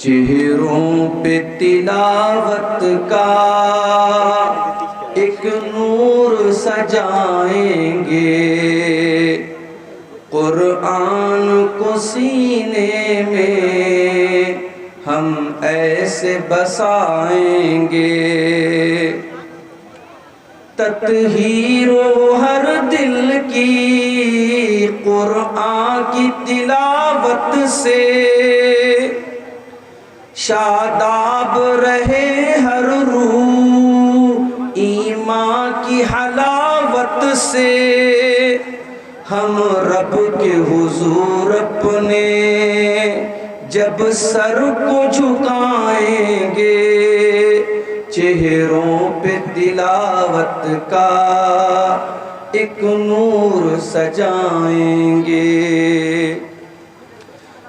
चेहरों पे तिलावत का एक नूर सजाएंगे कुरान को सीने में हम ऐसे बसाएंगे तत्हीरो हर दिल की कुरान की तिलावत से शादाब रहे हर रूह ईमान की हलावत से हम रब के हुजूर अपने जब सर को झुकाएंगे चेहरों पे तिलावत का एक नूर सजाएंगे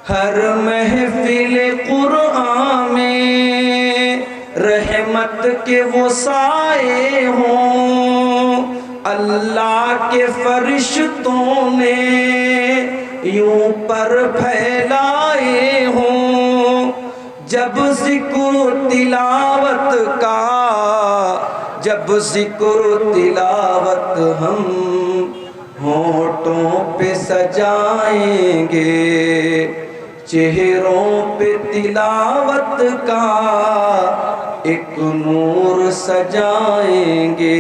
हर महफिल कुरान में रहमत के वो साए हों अल्लाह के फरिश्तों ने यूं पर फैलाए हों जब जिक्र तिलावत हम होठों पे सजाएंगे चेहरों पे तिलावत का एक नूर सजाएंगे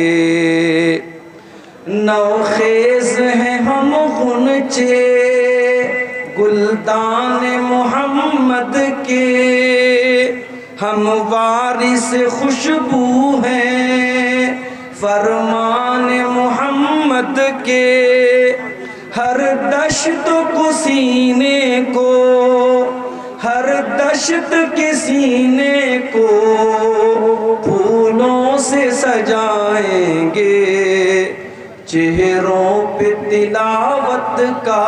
नौखेज हैं हम गुनचे गुलदान मोहम्मद के हम वारिस खुशबू हैं फरमान मोहम्मद के। हर दश्त को सीने को, हर दश्त के सीने को फूलों से सजाएंगे। चेहरों पे तिलावत का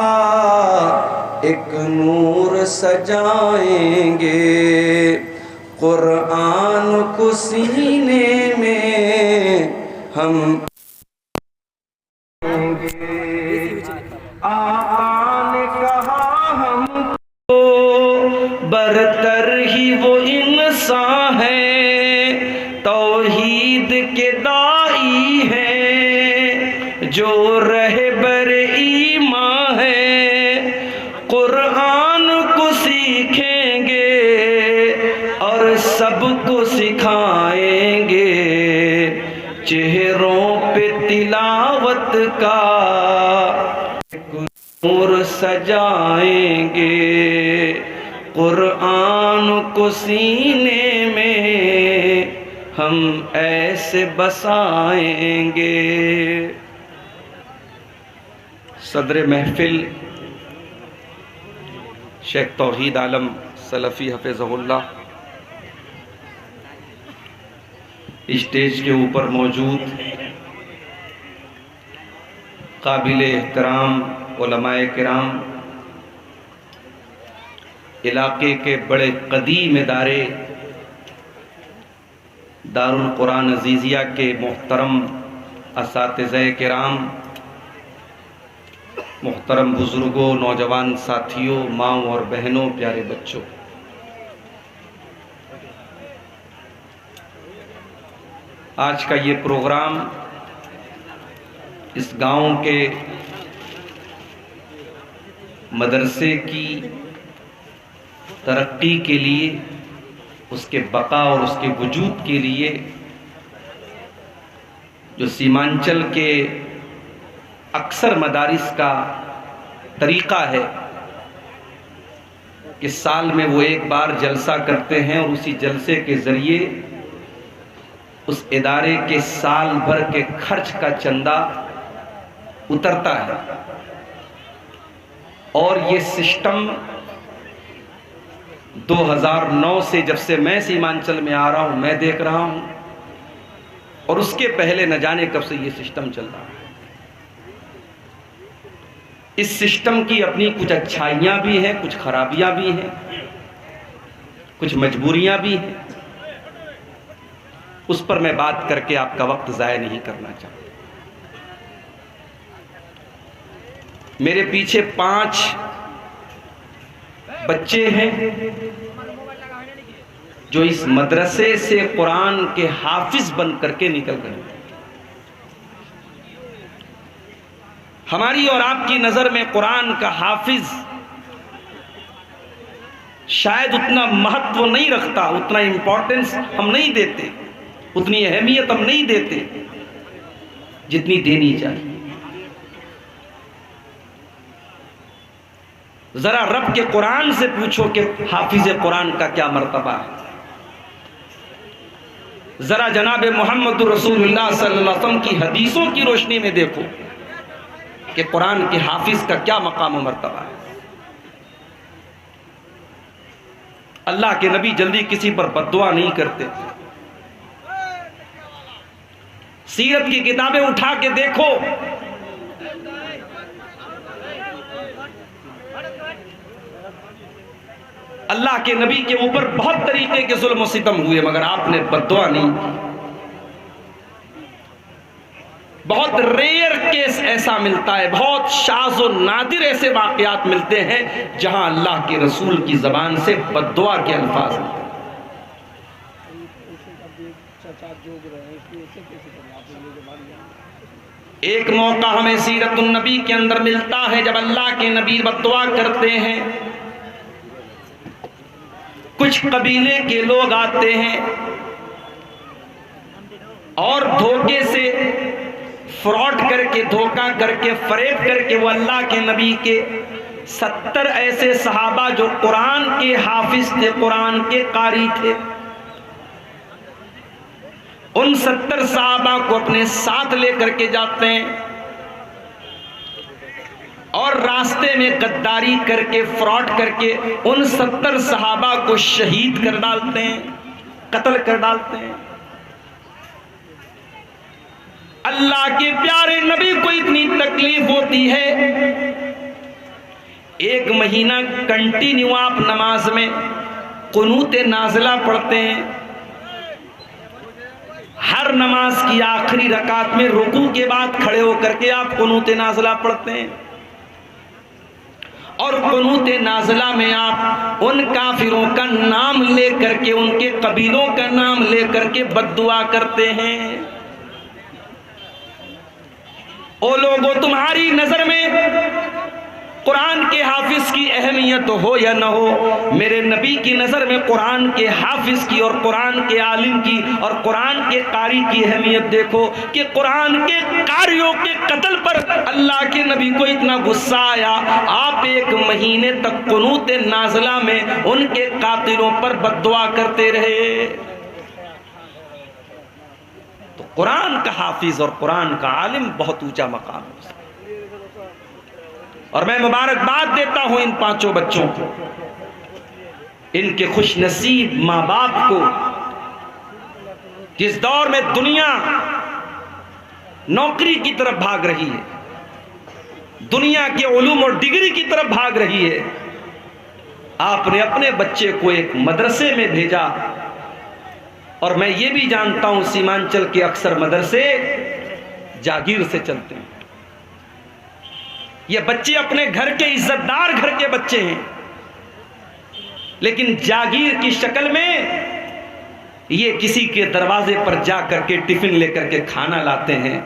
एक नूर सजाएंगे। कुरान को सीने में हम आका ने कहा हमको बरतर ही वो इंसान है, तौहीद के दाई है, जो रहबर ईमान है। कुरान को सीखेंगे और सबको सिखाएंगे। चेहरों पे तिलावत का नूर सजाएंगे। कुरान को सीने में हम ऐसे बसाएंगे। सदर महफिल शेख तौहीद आलम सलफ़ी हफ़िज़हुल्लाह, स्टेज के ऊपर मौजूद काबिल एहतराम उलमाए किराम, इलाके के बड़े कदीम इदारे दारुल कुरान अज़ीज़िया के मोहतरम असातिज़े किराम, मोहतरम बुज़ुर्गों, नौजवान साथियों, माँओं और बहनों, प्यारे बच्चों, आज का ये प्रोग्राम इस गांव के मदरसे की तरक्की के लिए, उसके बका और उसके वजूद के लिए, जो सीमांचल के अक्सर मदारिस का तरीक़ा है कि साल में वो एक बार जलसा करते हैं और उसी जलसे के ज़रिए उस इदारे के साल भर के खर्च का चंदा उतरता है। और ये सिस्टम 2009 से, जब से मैं सीमांचल में आ रहा हूं, मैं देख रहा हूं, और उसके पहले न जाने कब से ये सिस्टम चल रहा है। इस सिस्टम की अपनी कुछ अच्छाइयां भी हैं, कुछ खराबियां भी हैं, कुछ मजबूरियां भी हैं। उस पर मैं बात करके आपका वक्त ज़ाया नहीं करना चाहता। मेरे पीछे 5 बच्चे हैं जो इस मदरसे से कुरान के हाफिज बन करके निकल गए। हमारी और आपकी नजर में कुरान का हाफिज शायद उतना महत्व नहीं रखता, उतना इंपॉर्टेंस हम नहीं देते, उतनी अहमियत हम नहीं देते जितनी देनी चाहिए। जरा रब के कुरान से पूछो कि हाफिज कुरान का क्या मर्तबा है। जरा जनाब मोहम्मद रसूलुल्लाह सल्लल्लाहु अलैहि वसल्लम की हदीसों की रोशनी में देखो कि कुरान के हाफिज का क्या मकाम और मर्तबा है। अल्लाह के नबी जल्दी किसी पर बद्दुआ नहीं करते। सीरत की किताबें उठा के देखो, अल्लाह के नबी के ऊपर बहुत तरीके के जुल्म सितम हुए, मगर आपने बद्दुआ नहीं। बहुत रेयर केस ऐसा मिलता है, बहुत शाज़ और नादिर ऐसे वाक़यात मिलते हैं जहां अल्लाह के रसूल की ज़बान से बद्दुआ के अल्फाज मिलते हैं। एक मौका हमें सीरतुन नबी के अंदर मिलता है जब अल्लाह के नबी बद्दुआ करते हैं। कुछ कबीले के लोग आते हैं और धोखे से, फ्रॉड करके, धोखा करके, फरेब करके वो अल्लाह के नबी के 70 ऐसे सहाबा जो कुरान के हाफिज थे, कुरान के कारी थे, उन 70 सहाबा को अपने साथ लेकर के जाते हैं और रास्ते में गद्दारी करके, फ्रॉड करके उन 70 सहाबा को शहीद कर डालते हैं, कत्ल कर डालते हैं। अल्लाह के प्यारे नबी को इतनी तकलीफ होती है, 1 महीना कंटिन्यू आप नमाज में कुनूत नाज़िला पढ़ते हैं। हर नमाज की आखिरी रकात में रुकू के बाद खड़े होकर के आप कुनूत नाज़िला पढ़ते हैं और कुनूत नाज़िला में आप उन काफिरों का नाम लेकर के, उनके कबीलों का नाम लेकर के बद्दुआ करते हैं। ओ लोगों, तुम्हारी नजर में कुरान के हाफिज की अहमियत हो या न हो, मेरे नबी की नजर में कुरान के हाफिज की और कुरान के आलिम की और कुरान के कारी की अहमियत देखो कि कुरान के कारियों के कत्ल पर अल्लाह के नबी को इतना गुस्सा आया, आप 1 महीने तक कुनूत नाज़िला में उनके कातिलों पर बद्दुआ करते रहे। तो कुरान का हाफिज और कुरान का आलिम बहुत ऊंचा मकाम है। और मैं मुबारकबाद देता हूं इन 5 बच्चों को, इनके खुशनसीब मां बाप को, जिस दौर में दुनिया नौकरी की तरफ भाग रही है, दुनिया के उलूम और डिग्री की तरफ भाग रही है, आपने अपने बच्चे को एक मदरसे में भेजा। और मैं ये भी जानता हूं सीमांचल के अक्सर मदरसे जागीर से चलते हैं। ये बच्चे अपने घर के इज्जतदार घर के बच्चे हैं, लेकिन जागीर की शक्ल में ये किसी के दरवाजे पर जा करके टिफिन लेकर के खाना लाते हैं,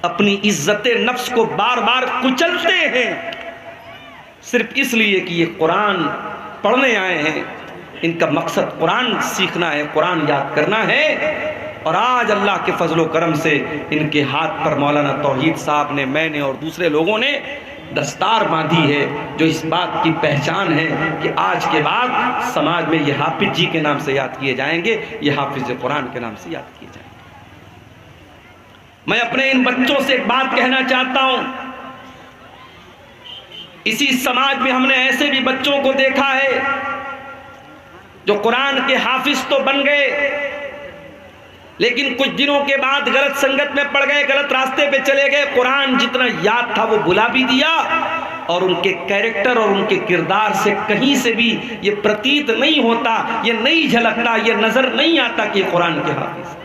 अपनी इज्जत नफ्स को बार बार कुचलते हैं सिर्फ इसलिए कि ये कुरान पढ़ने आए हैं। इनका मकसद कुरान सीखना है, कुरान याद करना है। और आज अल्लाह के फजलो करम से इनके हाथ पर मौलाना तौहीद साहब ने, मैंने और दूसरे लोगों ने दस्तार बांधी है, जो इस बात की पहचान है कि आज के बाद समाज में ये हाफिज जी के नाम से याद किए जाएंगे, ये हाफिज कुरान के नाम से याद किए जाएंगे। मैं अपने इन बच्चों से एक बात कहना चाहता हूं, इसी समाज में हमने ऐसे भी बच्चों को देखा है जो कुरान के हाफिज तो बन गए, लेकिन कुछ दिनों के बाद गलत संगत में पड़ गए, गलत रास्ते पे चले गए, कुरान जितना याद था वो भुला भी दिया और उनके कैरेक्टर और उनके किरदार से कहीं से भी ये प्रतीत नहीं होता, ये नहीं झलकता, ये नजर नहीं आता कि कुरान के हाफिज।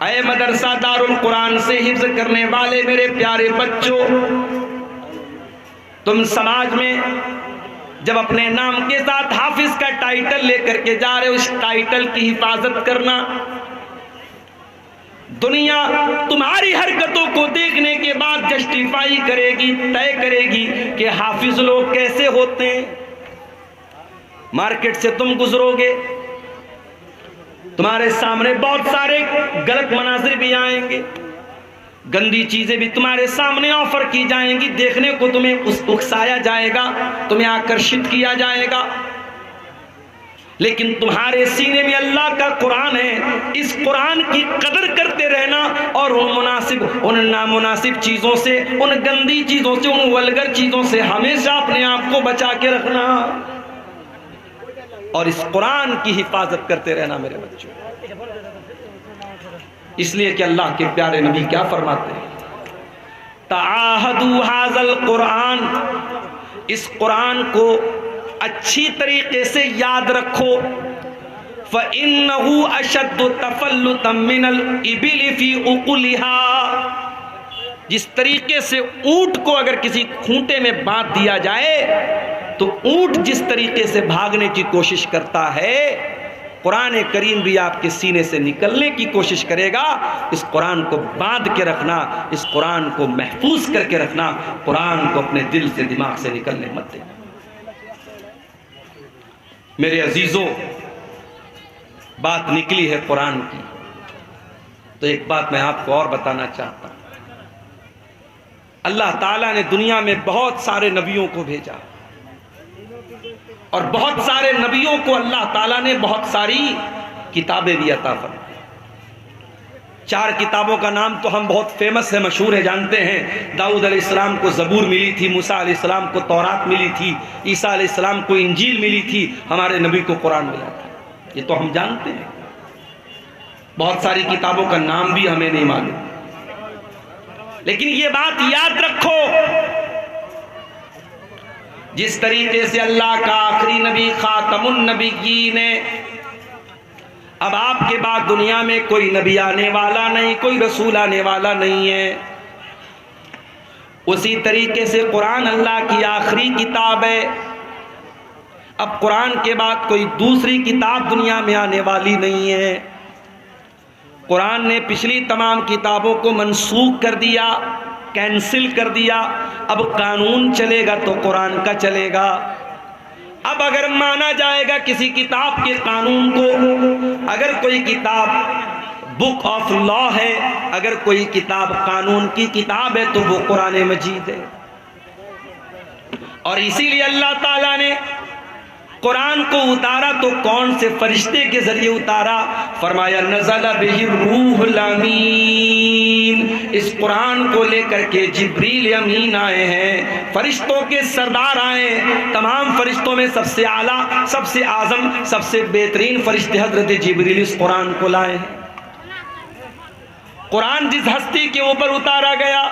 ऐ मदरसा दारुल कुरान से हिफ्ज करने वाले मेरे प्यारे बच्चों, तुम समाज में जब अपने नाम के साथ हाफिज का टाइटल लेकर के जा रहे हो, उस टाइटल की हिफाजत करना। दुनिया तुम्हारी हरकतों को देखने के बाद जस्टिफाई करेगी, तय करेगी कि हाफिज लोग कैसे होते हैं। मार्केट से तुम गुजरोगे, तुम्हारे सामने बहुत सारे गलत मनाजिर भी आएंगे, गंदी चीजें भी तुम्हारे सामने ऑफर की जाएंगी, देखने को तुम्हें उकसाया जाएगा, तुम्हें आकर्षित किया जाएगा, लेकिन तुम्हारे सीने में अल्लाह का कुरान है। इस कुरान की कदर करते रहना और उन नामुनासिब चीजों से, उन गंदी चीजों से, उन वल्गर चीजों से हमेशा अपने आप को बचा के रखना और इस कुरान की हिफाजत करते रहना मेरे बच्चों। इसलिए कि अल्लाह के प्यारे नबी क्या फरमाते हैं, ताहदू हाज़ल कुरान, इस कुरान को अच्छी तरीके से याद रखो। फ़इन्नहु अशद्दु तफ़ल्लुतम मिनल इबिल फ़ी उक़ुलिहा, जिस तरीके से ऊंट को अगर किसी खूंटे में बांध दिया जाए तो ऊंट जिस तरीके से भागने की कोशिश करता है, कुरान करीम भी आपके सीने से निकलने की कोशिश करेगा। इस कुरान को बांध के रखना, इस कुरान को महफूज करके रखना, कुरान को अपने दिल से, दिमाग से निकलने मत देना। मेरे अजीजों, बात निकली है कुरान की, तो एक बात मैं आपको और बताना चाहता हूं। अल्लाह ताला ने दुनिया में बहुत सारे नबियों को भेजा और बहुत सारे नबियों को अल्लाह ताला ने बहुत सारी किताबें भी अता फरमाए। 4 किताबों का नाम तो हम बहुत फेमस है, मशहूर है, जानते हैं। दाऊद अलैहिस्सलाम को ज़बूर मिली थी, मूसा अलैहिस्सलाम को तौरात मिली थी, ईसा अलैहिस्सलाम को इंजील मिली थी, हमारे नबी को कुरान मिला था। ये तो हम जानते हैं। बहुत सारी किताबों का नाम भी हमें नहीं मालूम, लेकिन ये बात याद रखो, जिस तरीके से अल्लाह का आखिरी नबी खातमुन नबीय्यीन ने, अब आपके बाद दुनिया में कोई नबी आने वाला नहीं, कोई रसूल आने वाला नहीं है, उसी तरीके से कुरान अल्लाह की आखिरी किताब है। अब कुरान के बाद कोई दूसरी किताब दुनिया में आने वाली नहीं है। कुरान ने पिछली तमाम किताबों को मनसूख कर दिया, कैंसिल कर दिया। अब कानून चलेगा तो कुरान का चलेगा। अब अगर माना जाएगा किसी किताब के कानून को, अगर कोई किताब बुक ऑफ लॉ है, अगर कोई किताब कानून की किताब है, तो वो कुरान मजीद है। और इसीलिए अल्लाह ताला ने कुरान को उतारा तो कौन से फरिश्ते के जरिए उतारा? फरमाया नज़ल बिही रूहुल अमीन। इस कुरान को लेकर के जिब्रील अमीन आए हैं, फरिश्तों के सरदार आए। तमाम फरिश्तों में सबसे आला, सबसे आजम, सबसे बेहतरीन फरिश्ते हजरत जिब्रील इस कुरान को लाए हैं। कुरान जिस हस्ती के ऊपर उतारा गया,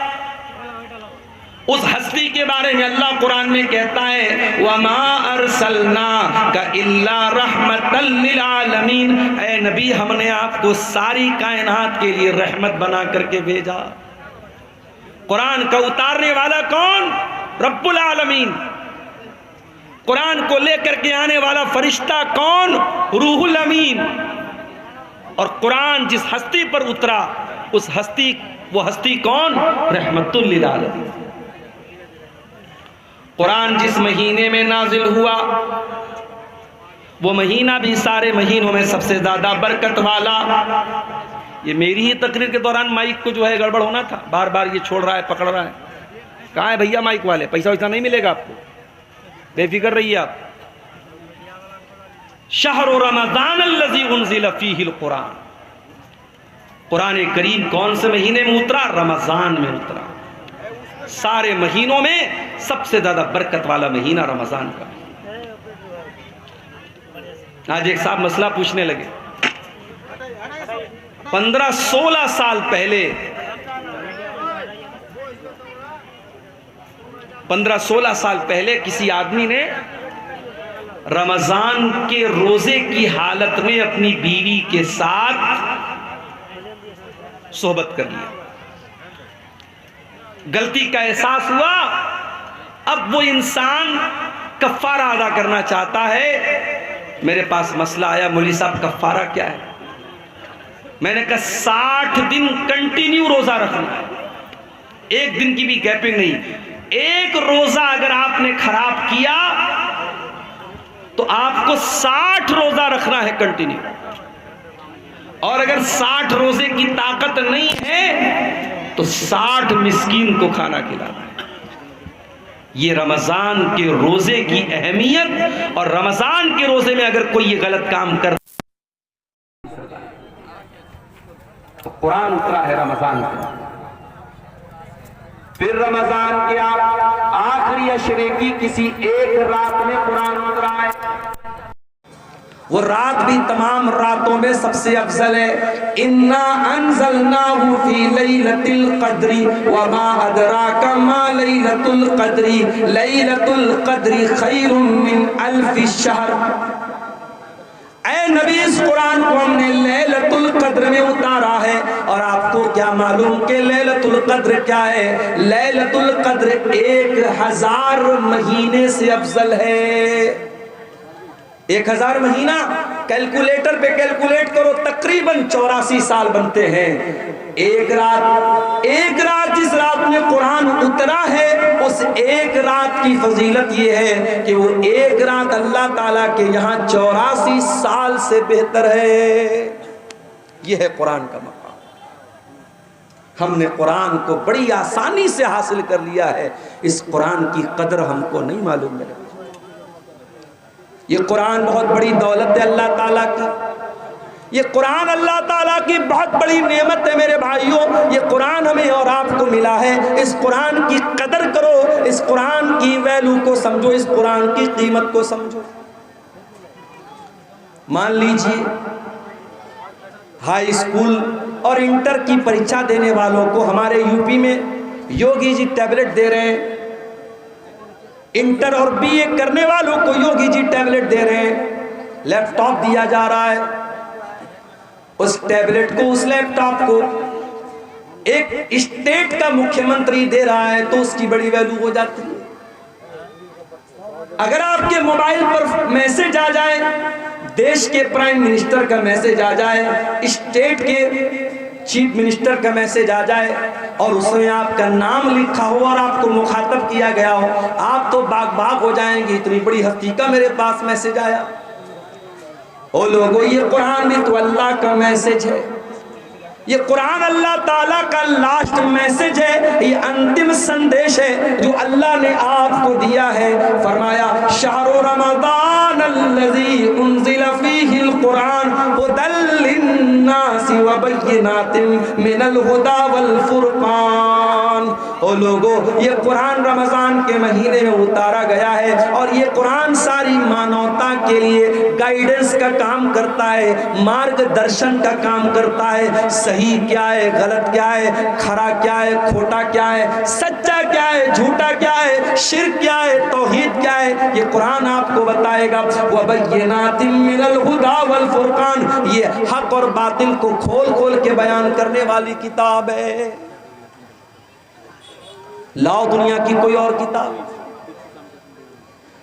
उस हस्ती के बारे में अल्लाह कुरान में कहता है वमा अरसलनाका इल्ला रहमतल लिल आलमीन। ऐ नबी, हमने आपको सारी कायनात के लिए रहमत बना करके भेजा। कुरान का उतारने वाला कौन? रब्बुल आलमीन। कुरान को लेकर के आने वाला फरिश्ता कौन? रूहुल अमीन। और कुरान जिस हस्ती पर उतरा, उस हस्ती, वो हस्ती कौन? रहमतुल लिल आलमीन। कुरान जिस महीने में नाजिल हुआ, वो महीना भी सारे महीनों में सबसे ज्यादा बरकत वाला। ये मेरी ही तकरीर के दौरान माइक को जो है गड़बड़ होना था, बार बार ये छोड़ रहा है, पकड़ रहा है। कहाँ है भैया माइक वाले? पैसा वैसा नहीं मिलेगा आपको, बेफिक्र रहिए आप। शहर रमजान अल्लज़ी उन्ज़िल फ़ीहिल कुरान। कुरान करीम कौन से महीने में उतरा? रमजान में उतरा। सारे महीनों में सबसे ज्यादा बरकत वाला महीना रमजान का। आज एक साहब मसला पूछने लगे, 15-16 साल पहले, 15-16 साल पहले किसी आदमी ने रमजान के रोजे की हालत में अपनी बीवी के साथ सोहबत कर लिया। गलती का एहसास हुआ। अब वो इंसान कफ्फारा अदा करना चाहता है। मेरे पास मसला आया, मौलवी साहब कफ्फारा क्या है? मैंने कहा 60 दिन कंटिन्यू रोजा रखना है, एक दिन की भी गैपिंग नहीं। एक रोजा अगर आपने खराब किया तो आपको 60 रोजा रखना है कंटिन्यू। और अगर 60 रोजे की ताकत नहीं है तो 60 मिस्कीन को खाना खिलाना है। ये रमजान के रोजे की अहमियत। और रमजान के रोजे में अगर कोई ये गलत काम कर, तो कुरान उतरा है रमजान का। फिर रमजान के आखिरी अशरे की किसी एक रात में कुरान उतरा है। वो रात भी तमाम रातों में सबसे अफजल है। इन्ना अंज़लनाहु फी लैलतिल क़द्री वमा अदराका मा लैलतुल क़द्री लैलतुल क़द्री खैरुम मिन अल्फि शहर। ऐ नबी, इस कुरान को हमने लैलतुल क़द्र में उतारा है। और आपको क्या मालूम कि लैलतुल क़द्र क्या है? लैलतुल क़द्र 1000 महीने से अफजल है। 1000 महीना कैलकुलेटर पे कैलकुलेट करो, तकरीबन 84 साल बनते हैं। एक रात जिस रात में कुरान उतरा है, उस एक रात की फजीलत ये है कि वो एक रात अल्लाह ताला के यहाँ 84 साल से बेहतर है। ये है कुरान का मकाम। हमने कुरान को बड़ी आसानी से हासिल कर लिया है। इस कुरान की कदर हमको नहीं मालूम है। ये कुरान बहुत बड़ी दौलत है अल्लाह ताला की। ये कुरान अल्लाह ताला की बहुत बड़ी नेमत है मेरे भाइयों। ये कुरान हमें और आपको मिला है। इस कुरान की कदर करो, इस कुरान की वैल्यू को समझो, इस कुरान की कीमत को समझो। मान लीजिए हाई स्कूल और इंटर की परीक्षा देने वालों को हमारे यूपी में योगी जी टैबलेट दे रहे हैं। इंटर और बीए करने वालों को योगी जी टैबलेट दे रहे हैं, लैपटॉप दिया जा रहा है। उस टैबलेट को, उस लैपटॉप को एक स्टेट का मुख्यमंत्री दे रहा है तो उसकी बड़ी वैल्यू हो जाती है। अगर आपके मोबाइल पर मैसेज आ जाए, देश के प्राइम मिनिस्टर का मैसेज आ जाए, स्टेट के चीफ मिनिस्टर का मैसेज आ जाए और उसमें आपका नाम लिखा हो और आपको मुखातब किया गया हो, आप तो बाग बाग हो जाएंगे, इतनी बड़ी हस्ती का मेरे पास मैसेज आया। ओ लोगों, ये कुरान भी तो अल्लाह का मैसेज है। ये कुरान अल्लाह ताला का लास्ट मैसेज है, ये अंतिम संदेश है जो अल्लाह ने आपको दिया है। फरमाया शहरु रमज़ान अल्लज़ी उन्ज़िल फ़ीहिल कुरान हुदल लिन्नासि व बय्यिनातिन मिनल हुदा वल फुरक़ान। ओ लोगों, ये कुरान रमज़ान के महीने में उतारा गया है और ये कुरान सारी मानवता के लिए गाइडेंस का काम करता है, मार्गदर्शन का काम करता है। सही क्या है, गलत क्या है, खरा क्या है, खोटा क्या है, सच्चा क्या है, झूठा क्या है, शिर्क क्या है, तौहीद क्या है, ये कुरान आपको बताएगा। व बय्यिनातिन मिनल हुदा वल फुरक़ान, ये हक और बातिल को खोल खोल के बयान करने वाली किताब है। लाओ दुनिया की कोई और किताब,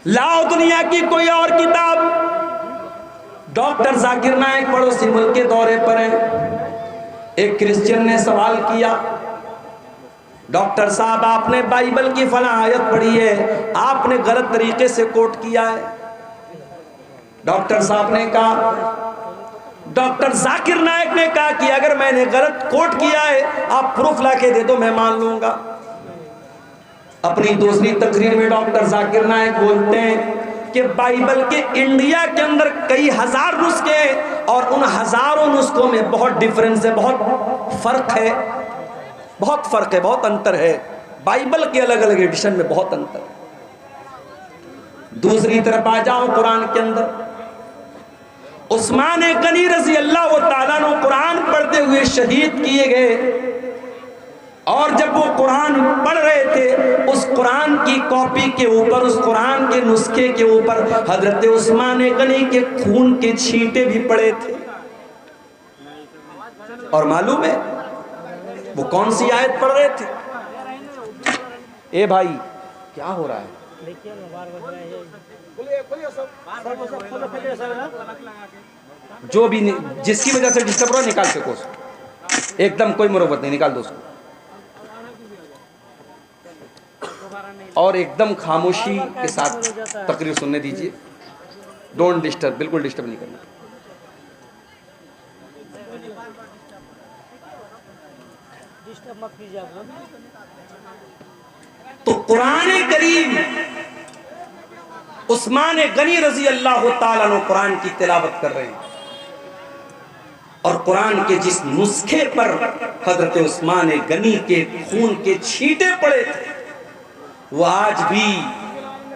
लाओ दुनिया की कोई और किताब। डॉक्टर जाकिर नायक पड़ोसी मुल्क के दौरे पर हैं। एक क्रिश्चियन ने सवाल किया, डॉक्टर साहब आपने बाइबल की फला आयत पढ़ी है, आपने गलत तरीके से कोट किया है। डॉक्टर साहब ने कहा, डॉक्टर जाकिर नायक ने कहा कि अगर मैंने गलत कोट किया है आप प्रूफ लाके दे दो, मैं मान लूंगा। अपनी दूसरी तकरीर में डॉक्टर जाकिर नायक बोलते हैं कि बाइबल के इंडिया के अंदर कई हजार नुस्खे हैं और उन हजारों नुस्खों में बहुत डिफरेंस है, बहुत फर्क है, बहुत फर्क है, बहुत अंतर है। बाइबल के अलग अलग एडिशन में बहुत अंतर है। दूसरी तरफ आ जाओ कुरान के अंदर, उस्मान गनी रज़ी अल्लाह तआला अन्हु कुरान पढ़ते हुए शहीद किए गए और जब वो कुरान पढ़ रहे थे उस कुरान की कॉपी के ऊपर, उस कुरान के नुस्खे के ऊपर हजरत उस्मान गनी के खून के छींटे भी पड़े थे। और मालूम है वो कौन सी आयत पढ़ रहे थे? ए भाई क्या हो रहा है? जो भी जिसकी वजह से डिस्टर्ब हो निकाल सको, एकदम कोई मुरब्बत नहीं, निकाल दो उसको और एकदम खामोशी के साथ तकरीर सुनने दीजिए। डोंट डिस्टर्ब, बिल्कुल डिस्टर्ब नहीं करना। डिस्टर्ब मत कीजिए। तो कुरान करीम उस्मान गनी रजी अल्लाह ताला अन्हु कुरान की तिलावत कर रहे हैं और कुरान के जिस नुस्खे पर हजरत उस्मान गनी के खून के छींटे पड़े थे वो आज भी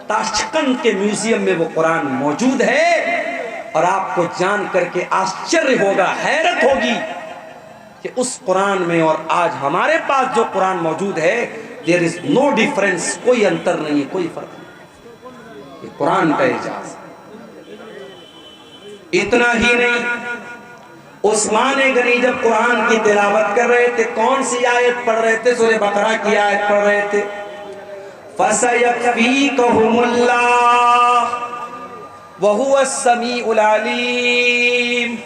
ताशकंद के म्यूजियम में वो कुरान मौजूद है। और आपको जान करके आश्चर्य होगा, हैरत होगी कि उस कुरान में और आज हमारे पास जो कुरान मौजूद है, देयर इज नो डिफरेंस, कोई अंतर नहीं है, कोई फर्क नहीं। ये कुरान का एजाज। इतना ही नहीं, उस्मान गनी जब कुरान की तिलावत कर रहे थे, कौन सी आयत पढ़ रहे थे? सूरह बकरा की आयत पढ़ रहे थे, फसयकफीकहुमुल्लाह वहुवस समीउल अलीम।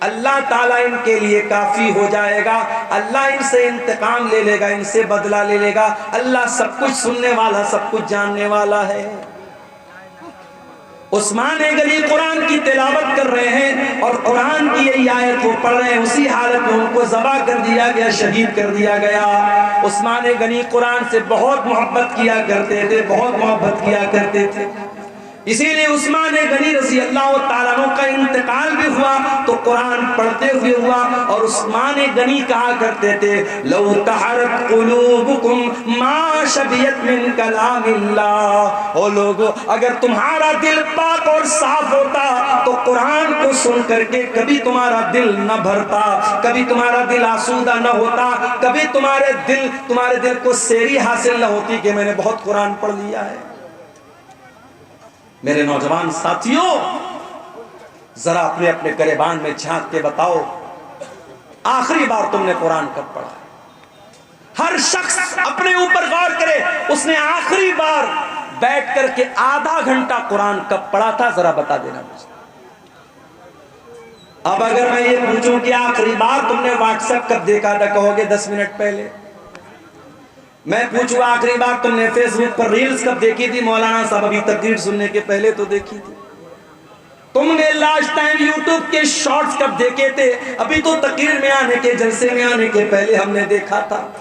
अल्लाह ताला इनके लिए काफी हो जाएगा, अल्लाह इनसे इंतकाम ले लेगा, इनसे बदला ले लेगा। अल्लाह सब कुछ सुनने वाला, सब कुछ जानने वाला है। उस्मान गनी कुरान की तिलावत कर रहे हैं और कुरान की यही आयत वो पढ़ रहे हैं, उसी हालत में उनको ज़बा कर दिया गया, शहीद कर दिया गया। उस्मान गनी कुरान से बहुत मोहब्बत किया करते थे, बहुत मोहब्बत किया करते थे। इसीलिए उस्मान गनी रज़ी अल्लाह ताला अन्हु का इंतकाल भी हुआ तो कुरान पढ़ते हुए हुआ। और उस्मान गनी कहा करते थे, लौ तहरत कुलूबुकुम मा शबियत मिन कलामिल्लाह। ओ लोगों, अगर तुम्हारा दिल पाक और साफ होता तो कुरान को सुन करके कभी तुम्हारा दिल न भरता, कभी तुम्हारा दिल आसूदा न होता, कभी तुम्हारे दिल को सेरी हासिल न होती कि मैंने बहुत कुरान पढ़ लिया है। मेरे नौजवान साथियों, जरा अपने अपने गरेबान में झांक के बताओ, आखिरी बार तुमने कुरान कब पढ़ा? हर शख्स अपने ऊपर गौर करे, उसने आखिरी बार बैठ करके आधा घंटा कुरान कब पढ़ा था, जरा बता देना मुझे। अब अगर मैं ये पूछूं कि आखिरी बार तुमने व्हाट्सएप कब देखा था, कहोगे 10 मिनट पहले। मैं पूछूं आखिरी बार तुमने फेसबुक पर रील्स कब देखी थी, मौलाना साहब अभी तकरीर सुनने के पहले तो देखी थी। तुमने लास्ट टाइम यूट्यूब के शॉर्ट्स कब देखे थे, अभी तो तकरीर में आने के, जलसे में आने के पहले हमने देखा था।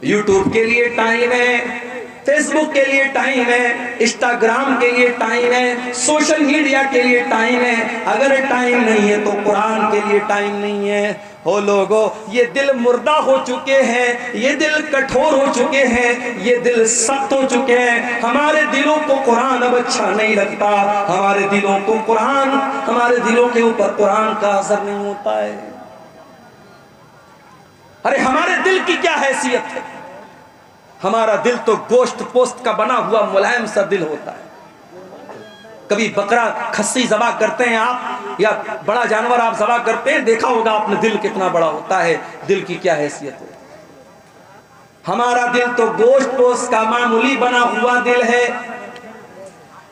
यूट्यूब के लिए टाइम है, फेसबुक के लिए टाइम है, इंस्टाग्राम के लिए टाइम है, सोशल मीडिया के लिए टाइम है। अगर टाइम नहीं है तो कुरान के लिए टाइम नहीं है। हो लोगों, ये दिल मुर्दा हो चुके हैं, ये दिल कठोर हो चुके हैं, ये दिल सख्त हो चुके हैं। हमारे दिलों को कुरान अब अच्छा नहीं लगता, हमारे दिलों को कुरान, हमारे दिलों के ऊपर कुरान का असर नहीं होता है। अरे हमारे दिल की क्या हैसियत है? हमारा दिल तो गोश्त पोस्त का बना हुआ मुलायम सा दिल होता है। कभी बकरा खस्सी ज़बा करते हैं आप, या बड़ा जानवर आप ज़बा करते हैं, देखा होगा आपने दिल कितना बड़ा होता है, दिल की क्या हैसियत है। हमारा दिल तो गोश्त पोस्त का मामूली बना हुआ दिल है।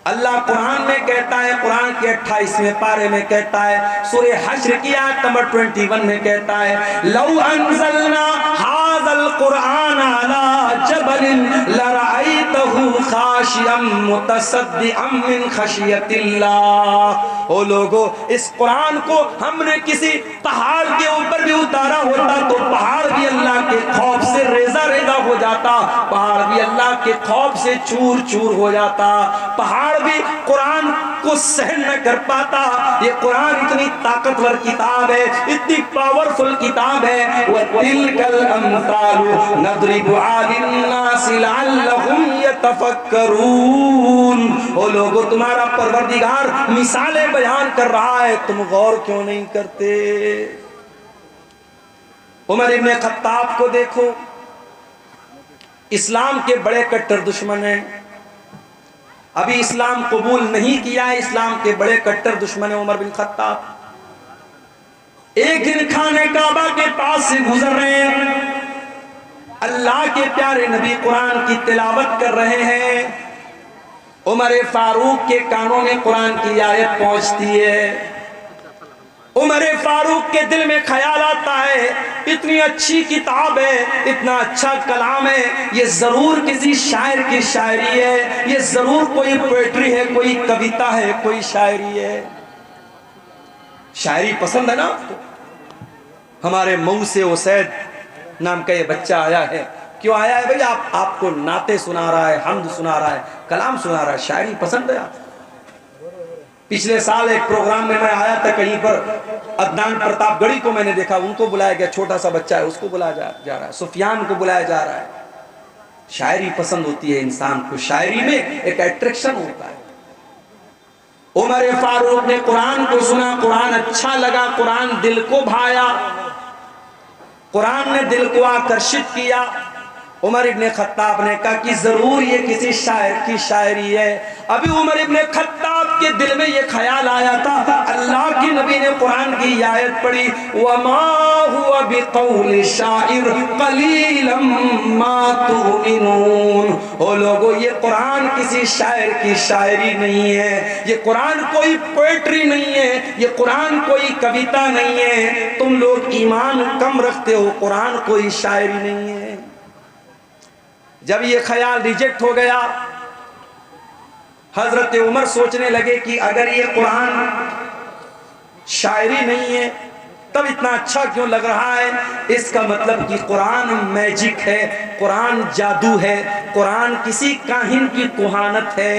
अल्लाह कुरान में कहता है, कुरान के 28वें पारे में कहता है, सूरे हश्र की आयत नंबर 21 में कहता है, लौ अंज़लना हाज़ल कुरान अला जबलिन लरअयतहु खाशियम मुतसद्दिअम मिन खशियतिल्लाह। ओ लोगों, इस कुरान को हमने किसी पहाड़ के ऊपर भी उतारा होता तो पहाड़ भी अल्लाह के खौफ से रेजा रेजा हो जाता, पहाड़ भी अल्लाह के खौफ से चूर चूर हो जाता, पहाड़ भी कुरान को सहन न कर पाता। ये कुरान इतनी ताकतवर किताब है, इतनी पावरफुल किताब है। वतिलकल अमसालु नदरिबु लिन्नासि लअल्लहुम यतफक्करून। ओ लोगों, तुम्हारा परवरदिगार मिसालें बयान कर रहा है, तुम गौर क्यों नहीं करते? उमर इब्ने खत्ताब को देखो, इस्लाम के बड़े कट्टर दुश्मन हैं, अभी इस्लाम कबूल नहीं किया है, इस्लाम के बड़े कट्टर दुश्मन है उमर बिन खत्ताब। एक दिन खाने काबा के पास से गुजर रहे हैं, अल्लाह के प्यारे नबी कुरान की तिलावत कर रहे हैं। उमर फारूक के कानों में कुरान की आयत पहुंचती है। उमर फारूक के दिल में ख्याल आता है, इतनी अच्छी किताब है, इतना अच्छा कलाम है, ये जरूर किसी शायर की शायरी है, ये जरूर कोई पोएट्री है, कोई कविता है, कोई शायरी है। शायरी पसंद है ना आपको? हमारे मऊ से उसैद नाम का ये बच्चा आया है। क्यों आया है भाई? आपको नाते सुना रहा है, हम्द सुना रहा है, कलाम सुना रहा है, शायरी पसंद है आपको? पिछले साल एक प्रोग्राम में मैं आया था, कहीं पर अदनान प्रतापगढ़ी को मैंने देखा, उनको बुलाया गया, छोटा सा बच्चा है, उसको बुलाया जा रहा है, सुफियान को बुलाया जा रहा है। शायरी पसंद होती है इंसान को, शायरी में एक अट्रैक्शन होता है। उमर फारूक ने कुरान को सुना, कुरान अच्छा लगा, कुरान दिल को भाया, कुरान ने दिल को आकर्षित किया। उमर इब्ने खत्ताब ने कहा कि जरूर ये किसी शायर की शायरी है। अभी उमर इब्ने खत्ताब के दिल में ये ख्याल आया था, अल्लाह के नबी ने कुरान की आयत पढ़ी, वमा हुवा बिक़ौलि शाइर क़लीलन मा तुमिनून। ओ लोगों, ये कुरान किसी शायर की शायरी नहीं है, ये कुरान कोई पोएट्री नहीं है, ये कुरान कोई कविता नहीं है। तुम लोग ईमान कम रखते हो, कुरान कोई शायरी नहीं है। जब ये ख्याल रिजेक्ट हो गया, हजरत उमर सोचने लगे कि अगर ये कुरान शायरी नहीं है तब इतना अच्छा क्यों लग रहा है? इसका मतलब कि कुरान मैजिक है, कुरान जादू है, कुरान किसी काहिन की कुहानत है।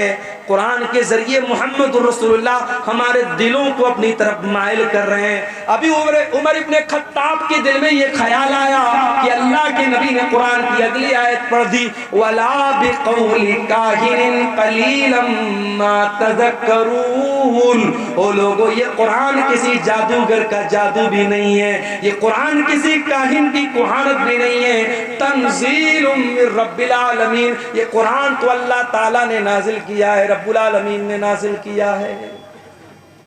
कुरान के जरिए मोहम्मद रसूलुल्लाह हमारे दिलों को अपनी तरफ माइल कर रहे हैं। अभी उमर इब्ने खत्ताब के दिल में ये ख्याल आया कि अल्लाह के नबी ने कुरान की अगली आयत पढ़ दी, वला बिक़ौलि काहिनिन क़लीलन मा तज़क्करून। ओ लोगों, ये कुरान किसी जादूगर का जादू भी नहीं है, ये कुरान किसी काहिन की कुहानत भी नहीं है। तंज़ीलुम मिर रब्बिल आलमीन, ये कुरान तो अल्लाह ताला ने नाजिल किया है, रब्बुल आलमीन ने नाजिल किया है।